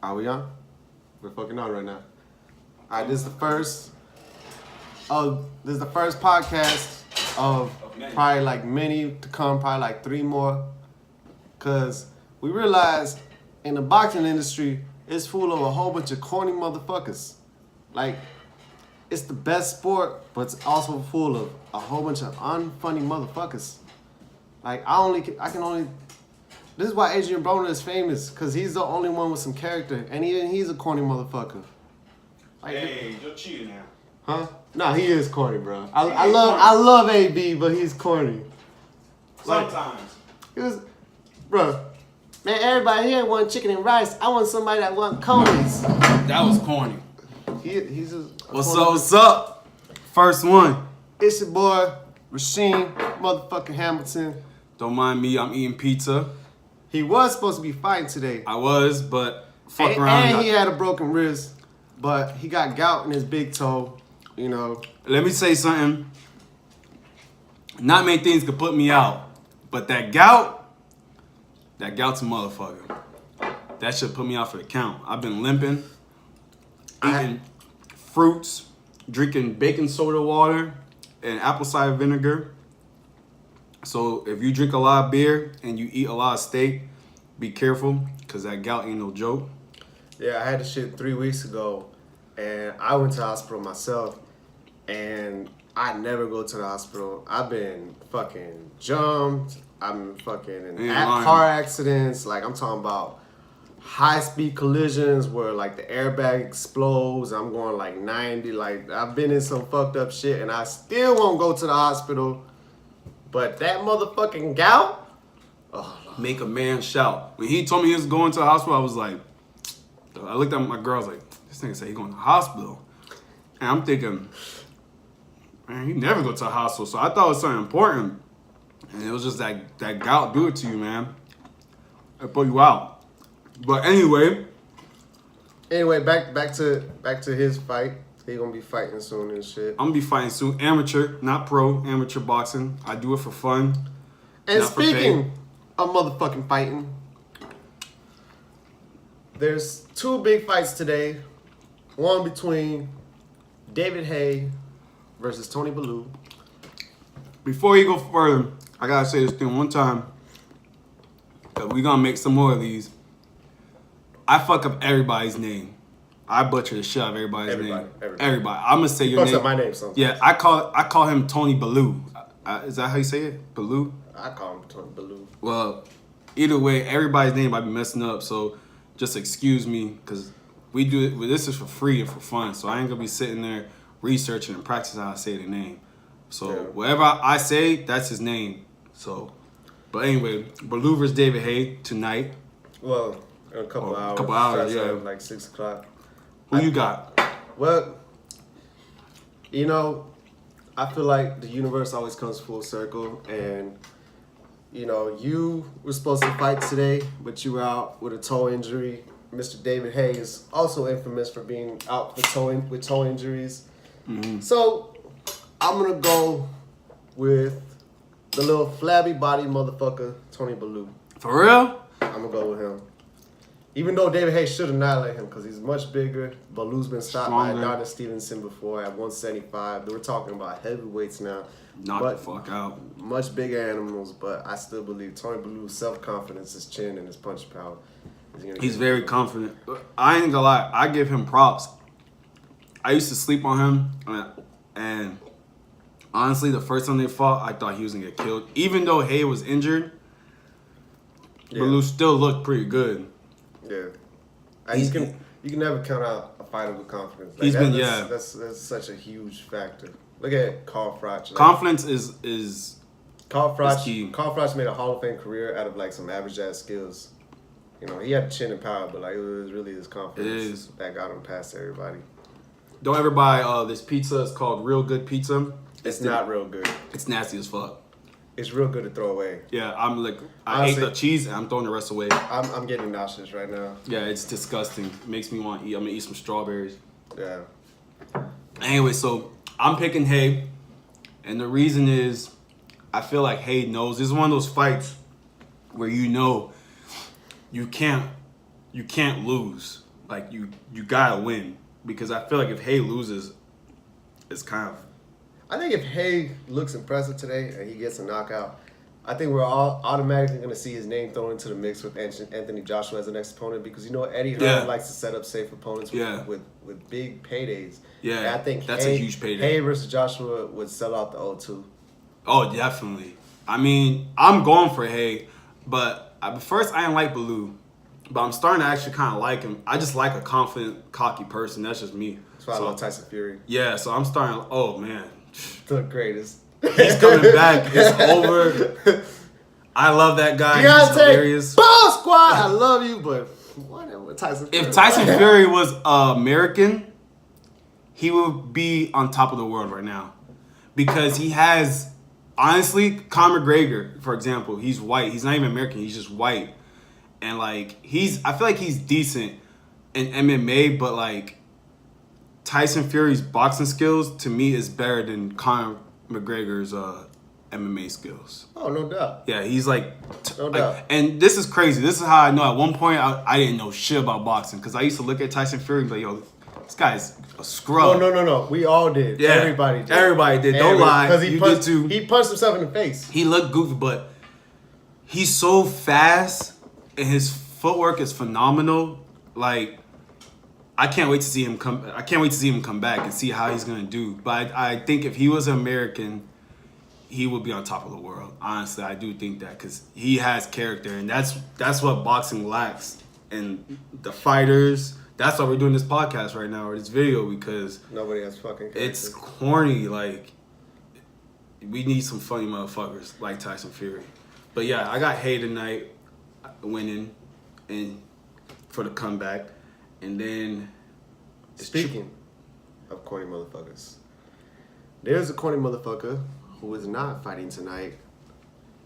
Are we on? We're fucking on right now. Alright, this is the first. Oh, this is the first podcast of probably like many to come, probably like 3 more. Cause we realized in the boxing industry, it's full of a whole bunch of corny motherfuckers. Like, it's the best sport, but it's also full of a whole bunch of unfunny motherfuckers. Like, I can only. This is why Adrian Broner is famous, cause he's the only one with some character, and even he's a corny motherfucker. Like, hey, you're cheating now. huh? Nah, he is corny, bro. I love AB, but he's corny. Sometimes. He was, bro. Man, everybody here want chicken and rice. I want somebody that want conies. That was corny. He's a What's up? First one. It's your boy, Rasheem motherfucking Hamilton. Don't mind me, I'm eating pizza. He was supposed to be fighting today. I was, but fuck and, around. And he had a broken wrist, but he got gout in his big toe, you know. Let me say something. Not many things could put me out, but that gout's a motherfucker. That should put me out for the count. I've been limping, eating fruits, drinking baking soda water and apple cider vinegar. So if you drink a lot of beer and you eat a lot of steak, be careful, because that gout ain't no joke. Yeah, I had this shit 3 weeks ago, and I went to the hospital myself, and I never go to the hospital. I've been fucking jumped. I'm fucking in car accidents. Like, I'm talking about high-speed collisions where, like, the airbag explodes. I'm going, like, 90. Like, I've been in some fucked up shit, and I still won't go to the hospital. But that motherfucking gout? Oh, make a man shout. When he told me he was going to the hospital, I was like, I looked at my girl, I was like, this nigga said he going to the hospital. And I'm thinking, man, he never go to the hospital. So I thought it was something important. And it was just that gout do it to you, man. It put you out. But anyway, back to his fight. He gonna be fighting soon and shit. I'm gonna be fighting soon. Amateur, not pro, amateur boxing. I do it for fun. And speaking of motherfucking fighting, there's 2 big fights today. One between David Haye versus Tony Bellew. Before you go further, I gotta say this thing one time. Cause we gonna make some more of these. I fuck up everybody's name. I butcher the shit out of everybody's name. Everybody. I'm gonna say your name. Fucks up my name sometimes. Yeah, I call him Tony Bellew. Is that how you say it? Bellew? I call him Tony Bellew. Well, either way, everybody's name I be messing up. So just excuse me, cause we do it. This is for free and for fun. So I ain't gonna be sitting there researching and practicing how I say the name. So whatever I say, that's his name. So, but anyway, Bellew versus David Haye tonight. Well, in a couple hours. Yeah. Like 6 o'clock. Who you got? Well, you know, I feel like the universe always comes full circle, and you know, you were supposed to fight today, but you were out with a toe injury. Mr. David Haye is also infamous for being out with toe injuries. Mm-hmm. So I'm gonna go with the little flabby body motherfucker, Tony Bellew. For real? I'm gonna go with him. Even though David Haye should annihilate him because he's much bigger. Bellew's been stopped by Adonis Stevenson before at 175. We're talking about heavyweights now. Knock the fuck out. Much bigger animals, but I still believe Tony Bellew's self-confidence, his chin, and his punch power. He's very confident. I ain't gonna lie. I give him props. I used to sleep on him, and honestly, the first time they fought, I thought he was gonna get killed. Even though Haye was injured, Bellew still looked pretty good. Yeah, you can never count out a fighter with confidence. Like that's such a huge factor. Look at Carl Froch. Confidence is Carl Froch. key. Carl Froch made a Hall of Fame career out of like some average ass skills. You know, he had chin and power, but like it was really his confidence that got him past everybody. Don't ever buy this pizza. It's called Real Good Pizza. It's not real good. It's nasty as fuck. It's real good to throw away. Yeah, I'm like, I ate the cheese and I'm throwing the rest away. I'm getting nauseous right now. Yeah, it's disgusting. It makes me want to eat. I'm gonna eat some strawberries. Yeah. Anyway, so I'm picking Haye, and the reason is, I feel like Haye knows. This is one of those fights where you know you can't lose. like you gotta win because I feel like if Hay loses, it's kind of. I think if Hay looks impressive today and he gets a knockout, I think we're all automatically going to see his name thrown into the mix with Anthony Joshua as the next opponent because Eddie Hearn likes to set up safe opponents with big paydays. Yeah, and I think that's a huge payday. Hay versus Joshua would sell out the O2. Oh, definitely. I mean, I'm going for Hay, but first I didn't like Bellew, but I'm starting to actually kind of like him. I just like a confident, cocky person. That's just me. That's why I love Tyson Fury. Yeah, so I'm starting. Oh man, the greatest. He's coming back. It's over. I love that guy. He's hilarious. Ball Squad. I love you, but whatever. Tyson Fury. If Tyson Fury was American, he would be on top of the world right now because he has. Honestly, Conor McGregor, for example, he's white. He's not even American. He's just white, and like I feel like he's decent in MMA, but like Tyson Fury's boxing skills to me is better than Conor McGregor's MMA skills. Oh, no doubt. Yeah, he's like, no doubt. And this is crazy. This is how I know. At one point, I didn't know shit about boxing because I used to look at Tyson Fury and be like, yo, this guy's a scrub. No. We all did. Yeah, everybody did. Everybody did. Don't lie. Because did he punched himself in the face. He looked goofy, but he's so fast and his footwork is phenomenal. Like, I can't wait to see him come. I can't wait to see him come back and see how he's gonna do. But I think if he was American, he would be on top of the world. Honestly, I do think that because he has character, and that's what boxing lacks. And the fighters. That's why we're doing this podcast right now or this video because nobody has fucking character. It's corny. Like we need some funny motherfuckers like Tyson Fury. But yeah, I got Hay tonight winning and for the comeback. And then speaking of corny motherfuckers, there's a corny motherfucker who is not fighting tonight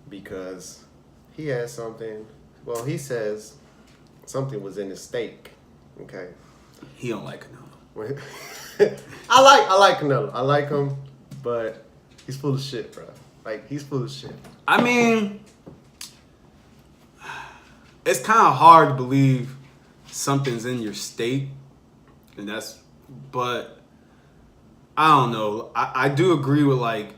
because he has something. Well, he says something was in his steak. Okay. He don't like Canelo. I like Canelo. I like him, but he's full of shit, bro. Like he's full of shit. I mean, it's kind of hard to believe something's in your steak, and but I don't know. I do agree with like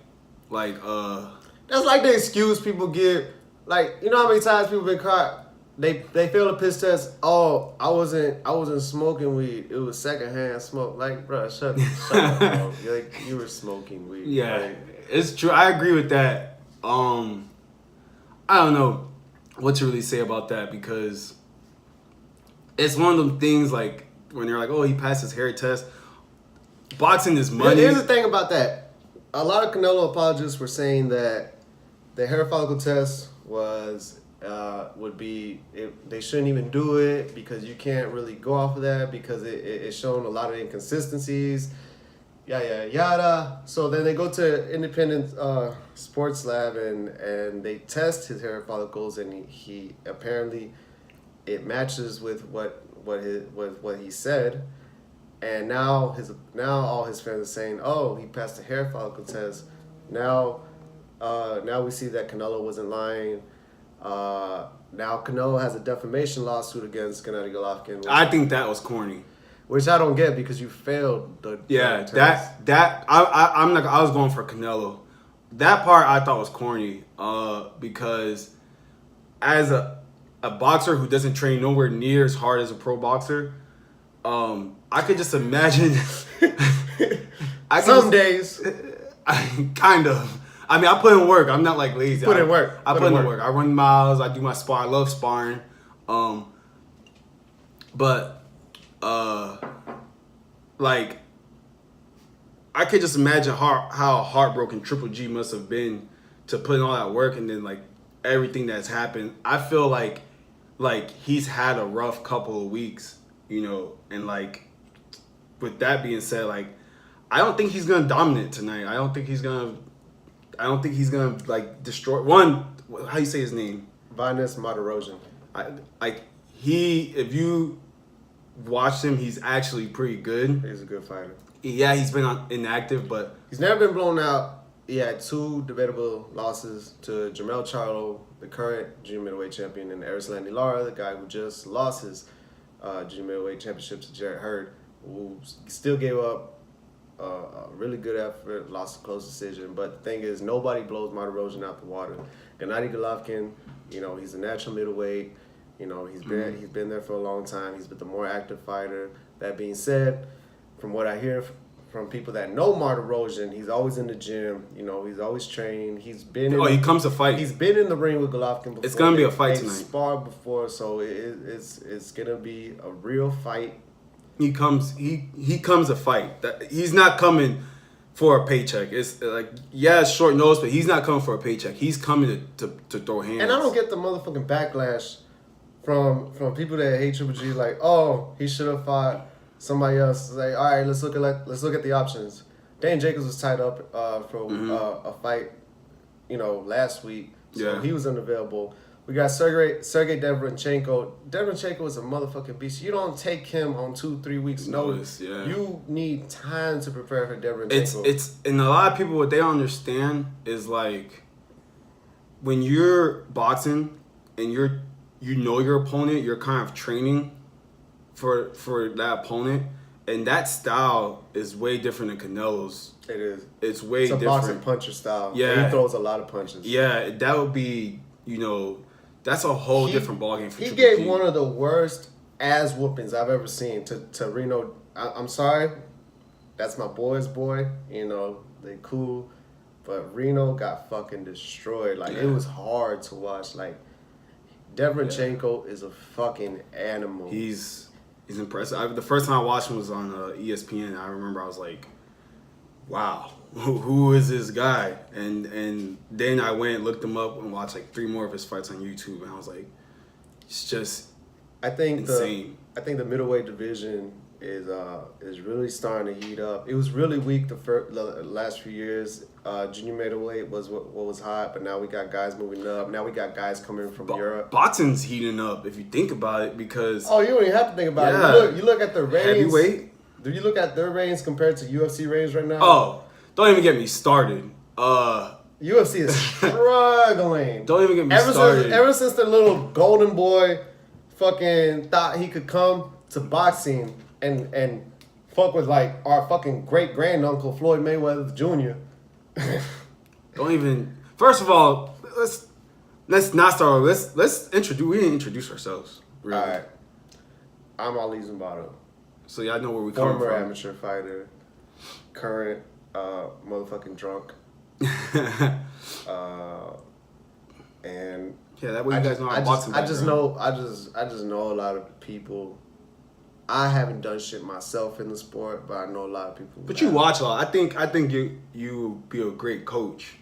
that's like the excuse people give. Like, you know how many times people been caught. They failed a piss test. Oh, I wasn't smoking weed. It was secondhand smoke. Like, bro, shut up, bro. Like, you were smoking weed. Yeah, like, it's true. I agree with that. I don't know what to really say about that because it's one of them things like when you're like, oh, he passed his hair test. Boxing is money. Here's the thing about that. A lot of Canelo apologists were saying that the hair follicle test they shouldn't even do it because you can't really go off of that because it's shown a lot of inconsistencies, yada. So then they go to independent sports lab and they test his hair follicles and he apparently it matches with what he said, and now all his friends are saying, oh, he passed the hair follicle test. Now we see that Canelo wasn't lying. Now Canelo has a defamation lawsuit against Gennady Golovkin. I think that was corny. Which I don't get because you failed the test. I was going for Canelo. That part I thought was corny. Because as a boxer who doesn't train nowhere near as hard as a pro boxer, I could just imagine. Some days, kind of. I mean, I put in work. I'm not like lazy. I put in work. I put in work. I run miles. I do my spar. I love sparring. Like, I could just imagine how heartbroken Triple G must have been to put in all that work and then like everything that's happened. I feel like he's had a rough couple of weeks, and like with that being said, like I don't think he's gonna dominate tonight. I don't think he's gonna like destroy one. How you say his name? Vanes Martirosyan. If you watch him, he's actually pretty good. He's a good fighter. Yeah, he's been inactive, but he's never been blown out. He had 2 debatable losses to Jermell Charlo, the current junior middleweight champion, and Erislandy Lara, the guy who just lost his junior middleweight championship to Jarrett Hurd, who still gave up a really good effort, lost a close decision. But the thing is, nobody blows Martirosyan out the water. Gennady Golovkin, he's a natural middleweight. He's been there for a long time. He's been the more active fighter. That being said, from what I hear from people that know Martirosyan, he's always in the gym. He's always trained. He's been. He comes to fight. He's been in the ring with Golovkin before. It's gonna be a fight They've tonight. sparred before, so it's gonna be a real fight. He comes to fight. He's not coming for a paycheck. It's like, it's short notice, but he's not coming for a paycheck. He's coming to throw hands. And I don't get the motherfucking backlash from people that hate Triple G. Like, oh, he should have fought somebody else. It's like, all right, let's look at the options. Dan Jacobs was tied up for a fight, last week, so he was unavailable. We got Sergey Derevyanchenko. Derevyanchenko is a motherfucking beast. You don't take him on 2-3 weeks notice. Yeah. You need time to prepare for Derevyanchenko. And a lot of people, what they don't understand is like, when you're boxing and you know your opponent, you're kind of training for that opponent, and that style is way different than Canelo's. It is. It's way different. It's a boxing puncher style. Yeah. He throws a lot of punches. Yeah, that would be, that's a whole different ballgame for He Triple gave G. one of the worst ass whoopings I've ever seen to Reno. I'm sorry. That's my boy's boy. They cool. But Reno got fucking destroyed. Like, it was hard to watch. Like, Derevyanchenko is a fucking animal. He's impressive. The first time I watched him was on ESPN. I remember I was like, wow, who is this guy? And then I went and looked him up and watched like 3 more of his fights on YouTube, and I was like, it's just insane. I think the middleweight division is really starting to heat up. It was really weak the last few years. Junior middleweight was what was hot, but now we got guys moving up. Now we got guys coming from Europe. Boxing's heating up if you think about it, because you don't even have to think about it. You look at the ratings. Heavyweight. Do you look at their ratings compared to UFC ratings right now? Oh, don't even get me started. UFC is struggling. Don't even get me started. Ever since the little golden boy fucking thought he could come to boxing and fuck with like our fucking great granduncle Floyd Mayweather Jr. Don't even. First of all, let's not start. Let's introduce. We didn't introduce ourselves. Really. All right. I'm Ali Zimbardo. So y'all know where we come from. Former amateur fighter, current motherfucking drunk. And that way you guys know our boxing I just know a lot of people. I haven't done shit myself in the sport, but I know a lot of people. But you watch a lot. I think you be a great coach.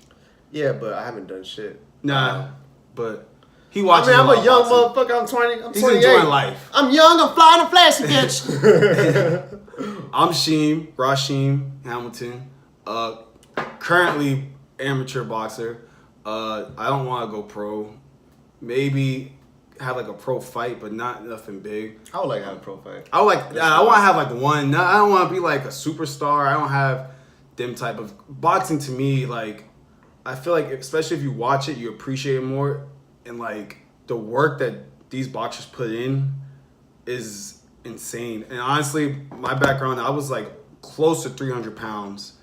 Yeah, but I haven't done shit. Nah, but he watches. I'm a young motherfucker. I'm 20. I'm 28. He's enjoying life. I'm young. I'm flying a flashy bitch. I'm Rasheem Hamilton. Currently amateur boxer. I don't want to go pro. Maybe have like a pro fight, but not nothing big. I would like to have a pro fight. I want to have like one. I don't want to be like a superstar. I don't have them type of boxing. To me, like, I feel like especially if you watch it, you appreciate it more, and like the work that these boxers put in is insane. And honestly, my background, I was like close to 300 pounds,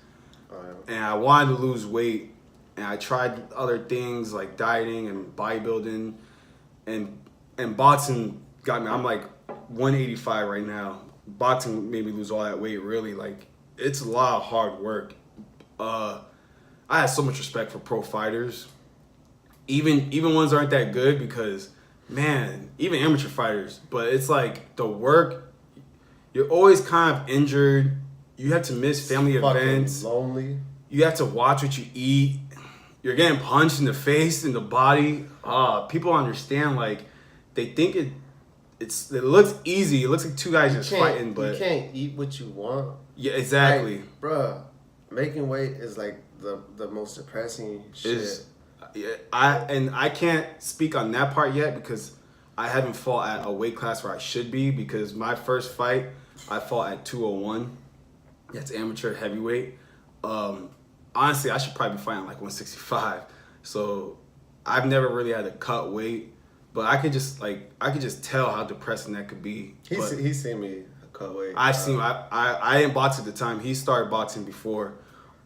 and I wanted to lose weight, and I tried other things like dieting and bodybuilding, and boxing got me. I'm like 185 right now. Boxing made me lose all that weight. Really, like, it's a lot of hard work. I have so much respect for pro fighters, even ones that aren't that good, because man, even amateur fighters. But it's like the work. You're always kind of injured. You have to miss family events. Lonely. You have to watch what you eat. You're getting punched in the face, in the body. People understand, like, they think it looks easy. It looks like 2 guys just fighting, but you can't eat what you want. Yeah, exactly. Like, bruh, making weight is like the most depressing shit. I can't speak on that part yet because I haven't fought at a weight class where I should be, because my first fight I fought at 201. That's amateur heavyweight. Honestly, I should probably be fighting like 165. So I've never really had to cut weight. But I could just tell how depressing that could be. He's seen me cut weight. I didn't box at the time. He started boxing before,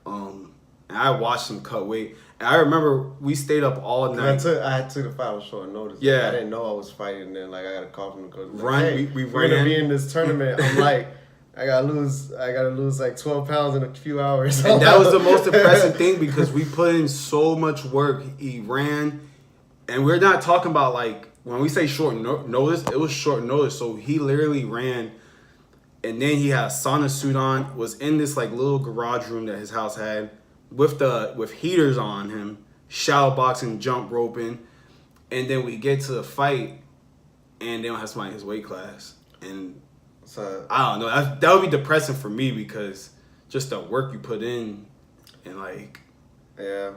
and I watched him cut weight. And I remember we stayed up all night. I had to the fight on short notice. Yeah, like, I didn't know I was fighting. And then like I got a call from the coach. Like, Run. Hey, we we're gonna be in this tournament. I'm like, I gotta lose like 12 pounds in a few hours. And that was the most depressing thing because we put in so much work. He ran, and we're not talking about like when we say short notice. It was short notice. So he literally ran, and then he had a sauna suit on. Was in this like little garage room that his house had with heaters on him, shadow boxing, jump roping, and then we get to the fight, and they don't have somebody in his weight class, and so I don't know. That would be depressing for me because just the work you put in, and like, yeah,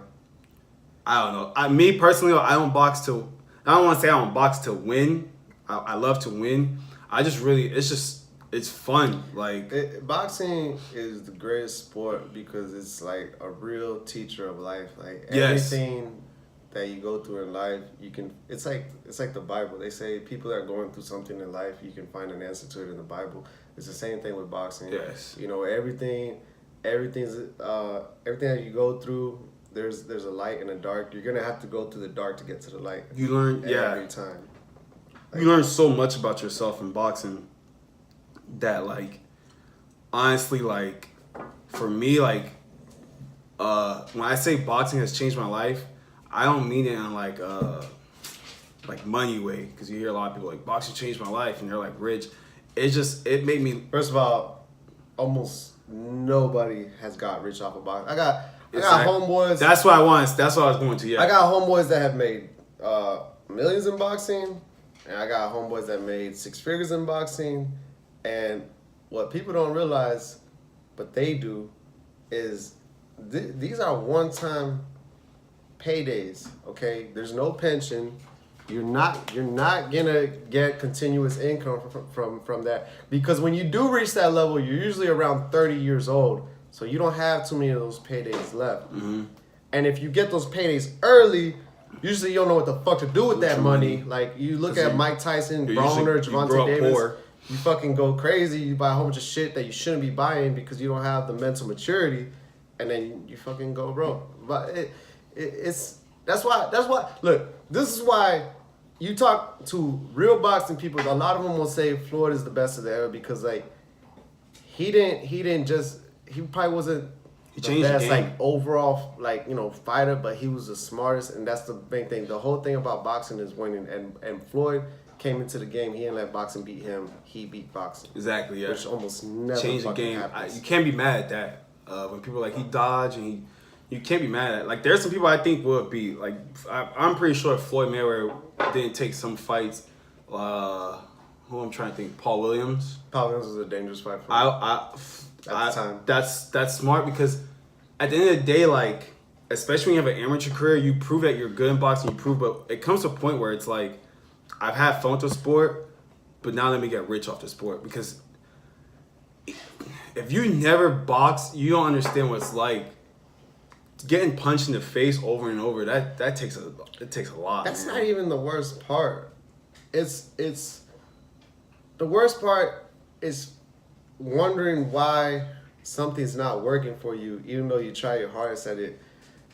I don't know. Me personally, I don't box to. I don't want to say I don't box to win. I love to win. It's fun. Like boxing is the greatest sport because it's like a real teacher of life. Like Yes. everything that you go through in life, you can. It's like the Bible. They say people that are going through something in life, you can find an answer to it in the Bible. It's the same thing with boxing. Yes. You know, everything's everything that you go through. There's a light and a dark. You're gonna have to go through the dark to get to the light. You learn, every time. You learn so much about yourself in boxing that, like, honestly, like, for me, like, when I say boxing has changed my life, I don't mean it in like money way, because you hear a lot of people like boxing changed my life and they're like rich. It made me. First of all, almost nobody has got rich off of boxing. I got homeboys. That's what I was going to. Yeah. I got homeboys that have made millions in boxing, and I got homeboys that made six figures in boxing. And what people don't realize, but they do, is these are one-time paydays. Okay, there's no pension. You're not gonna get continuous income from that, because when you do reach that level, you're usually around 30 years old. So you don't have too many of those paydays left. Mm-hmm. And if you get those paydays early, usually you don't know what the fuck to do with that money. Like you look at Mike Tyson, Broner, Gervonta Davis. You fucking go crazy. You buy a whole bunch of shit that you shouldn't be buying because you don't have the mental maturity, and then you fucking go broke. But that's why. Look, this is why you talk to real boxing people. A lot of them will say Floyd is the best of the era because like he probably wasn't He the changed the best game. like overall fighter, but he was the smartest, and that's the main thing. The whole thing about boxing is winning, and Floyd came into the game. He didn't let boxing beat him. He beat boxing. Exactly. Yeah. Which almost never changed the fucking game. happens. You can't be mad at that. When people are like he dodged and you can't be mad at it. Like there's some people I think would be like I'm pretty sure Floyd Mayweather didn't take some fights. Who I'm trying to think. Paul Williams. Paul Williams was a dangerous fight for him. At the time. That's smart because at the end of the day, like especially when you have an amateur career, you prove that you're good in boxing. But it comes to a point where it's like I've had fun with the sport, but now let me get rich off the sport, because if you never box, you don't understand what it's like. Getting punched in the face over and over, that takes a lot. That's man. not even the worst part. It's the worst part is wondering why something's not working for you, even though you try your hardest at it.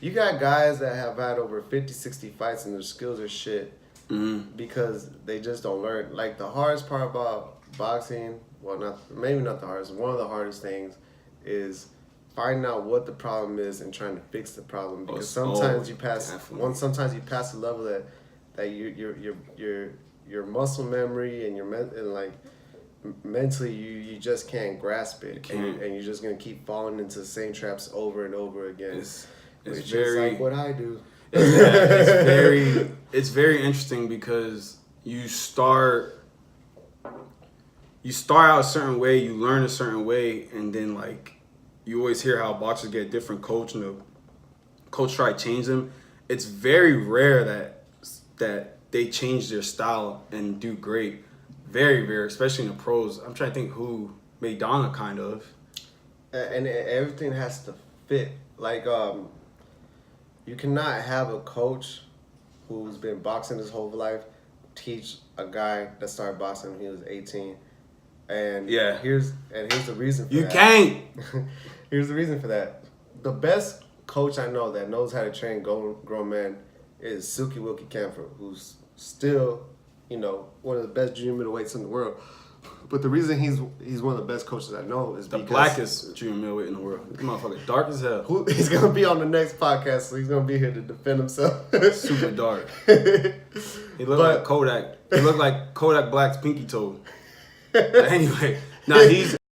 You got guys that have had over 50, 60 fights and their skills are shit. Mm-hmm. Because they just don't learn. Like the hardest part about boxing, maybe not the hardest, one of the hardest things is finding out what the problem is and trying to fix the problem. Because sometimes you pass sometimes you pass a level that your muscle memory and like mentally you just can't grasp it, and you're just gonna keep falling into the same traps over and over again. It's which very is like what I do. It's very interesting because you start out a certain way, you learn a certain way, and then like you always hear how boxers get a different coach and the coach try to change them. It's very rare that they change their style and do great. Very rare, especially in the pros. I'm trying to think who McDonough kind of. And everything has to fit. Like you cannot have a coach who's been boxing his whole life teach a guy that started boxing when he was 18. And Yeah. here's the reason for You that. can't. Here's the reason for that. The best coach I know that knows how to train grown men is Silky Wilkie Camphor, who's still, one of the best junior middleweights in the world. But the reason he's one of the best coaches I know is The because blackest junior middleweight in the world. This motherfucker dark as hell. he's gonna be on the next podcast, so he's gonna be here to defend himself. Super dark. He looked like Kodak. He looked like Kodak Black's pinky toe. But anyway, he's